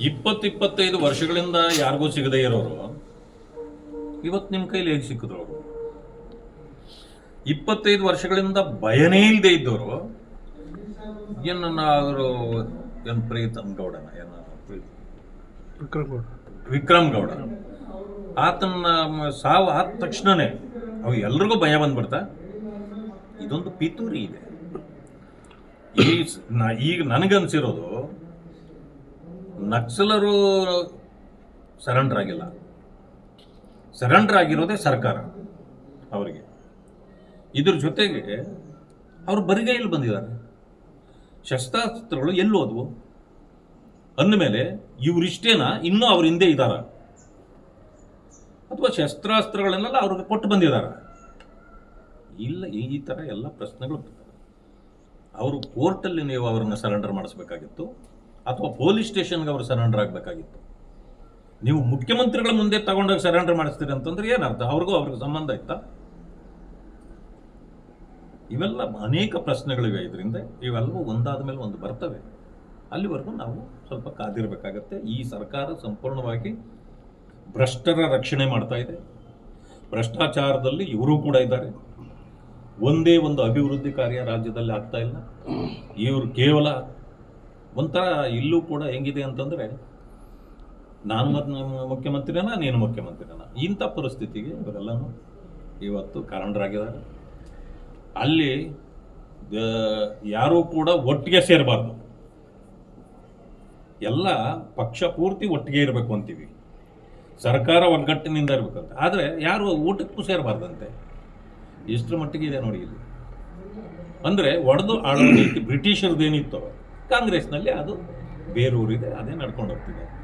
25 ವರ್ಷಗಳಿಂದ ಯಾರಿಗೂ ಸಿಗದೇ ಇರೋರು ಇವತ್ತು ನಿಮ್ಮ ಕೈಲಿ ಹೇಗೆ ಸಿಕ್ಕಿದ್ರು ಅವರು? 25 ವರ್ಷಗಳಿಂದ ಭಯನೇ ಇಲ್ಲದೆ ಇದ್ದವರು ಏನನ್ನ ಅವರು ಏನು ಪ್ರೀತಮ್ ಗೌಡನ ಏನ ವಿಕ್ರಮ್ ಗೌಡ ಆತನ ಸಾವು ಆದ ತಕ್ಷಣನೇ ಅವು ಎಲ್ರಿಗೂ ಭಯ ಬಂದ್ಬಿಡ್ತಾ. ಇದೊಂದು ಪಿತೂರಿ ಇದೆ. ಈಗ ನನಗನ್ಸಿರೋದು ನಕ್ಸಲರು ಸರೆಂಡರ್ ಆಗಿಲ್ಲ, ಸರೆಂಡರ್ ಆಗಿರೋದೇ ಸರ್ಕಾರ ಅವರಿಗೆ. ಇದ್ರ ಜೊತೆಗೆ ಅವರು ಬರಿಗೈಯಲ್ಲಿ ಬಂದಿದ್ದಾರೆ. ಶಸ್ತ್ರಾಸ್ತ್ರಗಳು ಎಲ್ಲಿ ಹೋದ್ವು ಅಂದಮೇಲೆ ಇವರಿಷ್ಟೇನಾ ಇನ್ನೂ ಅವ್ರ ಹಿಂದೆ ಇದ್ದಾರ, ಅಥವಾ ಶಸ್ತ್ರಾಸ್ತ್ರಗಳನ್ನೆಲ್ಲ ಅವ್ರಿಗೆ ಕೊಟ್ಟು ಬಂದಿದ್ದಾರ? ಇಲ್ಲ, ಈ ಥರ ಎಲ್ಲ ಪ್ರಶ್ನೆಗಳು ಬರ್ತವೆ. ಅವರು ಕೋರ್ಟಲ್ಲಿ ನೀವು ಅವ್ರನ್ನ ಸರೆಂಡರ್ ಮಾಡಿಸ್ಬೇಕಾಗಿತ್ತು, ಅಥವಾ ಪೊಲೀಸ್ ಸ್ಟೇಷನ್ಗೆ ಅವರು ಸರೆಂಡರ್ ಆಗಬೇಕಾಗಿತ್ತು. ನೀವು ಮುಖ್ಯಮಂತ್ರಿಗಳ ಮುಂದೆ ತಗೊಂಡೋಗಿ ಸರೆಂಡರ್ ಮಾಡಿಸ್ತೀರಿ ಅಂತಂದ್ರೆ ಏನರ್ಥ? ಅವ್ರಿಗೆ ಸಂಬಂಧ ಇತ್ತಾ? ಇವೆಲ್ಲ ಅನೇಕ ಪ್ರಶ್ನೆಗಳಿವೆ. ಇದರಿಂದ ಇವೆಲ್ಲವೂ ಒಂದಾದ ಮೇಲೆ ಒಂದು ಬರ್ತವೆ. ಅಲ್ಲಿವರೆಗೂ ನಾವು ಸ್ವಲ್ಪ ಕಾದಿರಬೇಕಾಗತ್ತೆ. ಈ ಸರ್ಕಾರ ಸಂಪೂರ್ಣವಾಗಿ ಭ್ರಷ್ಟರ ರಕ್ಷಣೆ ಮಾಡ್ತಾ ಇದೆ. ಭ್ರಷ್ಟಾಚಾರದಲ್ಲಿ ಇವರು ಕೂಡ ಇದ್ದಾರೆ. ಒಂದೇ ಒಂದು ಅಭಿವೃದ್ಧಿ ಕಾರ್ಯ ರಾಜ್ಯದಲ್ಲಿ ಆಗ್ತಾ ಇಲ್ಲ. ಇವರು ಕೇವಲ ಒಂಥರ ಇಲ್ಲೂ ಕೂಡ ಹೆಂಗಿದೆ ಅಂತಂದರೆ, ನಾನು ಮುಖ್ಯಮಂತ್ರಿನ ನೀನು ಮುಖ್ಯಮಂತ್ರಿನ, ಇಂಥ ಪರಿಸ್ಥಿತಿಗೆ ಇವರೆಲ್ಲನೂ ಇವತ್ತು ಕಾರಣರಾಗಿದ್ದಾರೆ. ಅಲ್ಲಿ ಯಾರೂ ಕೂಡ ಒಟ್ಟಿಗೆ ಸೇರಬಾರ್ದು, ಎಲ್ಲ ಪಕ್ಷ ಪೂರ್ತಿ ಒಟ್ಟಿಗೆ ಇರಬೇಕು ಅಂತೀವಿ, ಸರ್ಕಾರ ಒಗ್ಗಟ್ಟಿನಿಂದ ಇರಬೇಕಂತ. ಆದರೆ ಯಾರು ಊಟಕ್ಕೂ ಸೇರಬಾರ್ದಂತೆ. ಎಷ್ಟರ ಮಟ್ಟಿಗೆ ಇದೆ ನೋಡಿ ಇಲ್ಲಿ. ಅಂದರೆ ಒಡೆದು ಆಳೋ ನೀತಿ ಬ್ರಿಟಿಷರದ್ದೇನಿತ್ತೋ ಕಾಂಗ್ರೆಸ್ನಲ್ಲಿ ಅದು ಬೇರೂರಿದೆ, ಅದೇ ನಡ್ಕೊಂಡು ಹೋಗ್ತಿದೆ.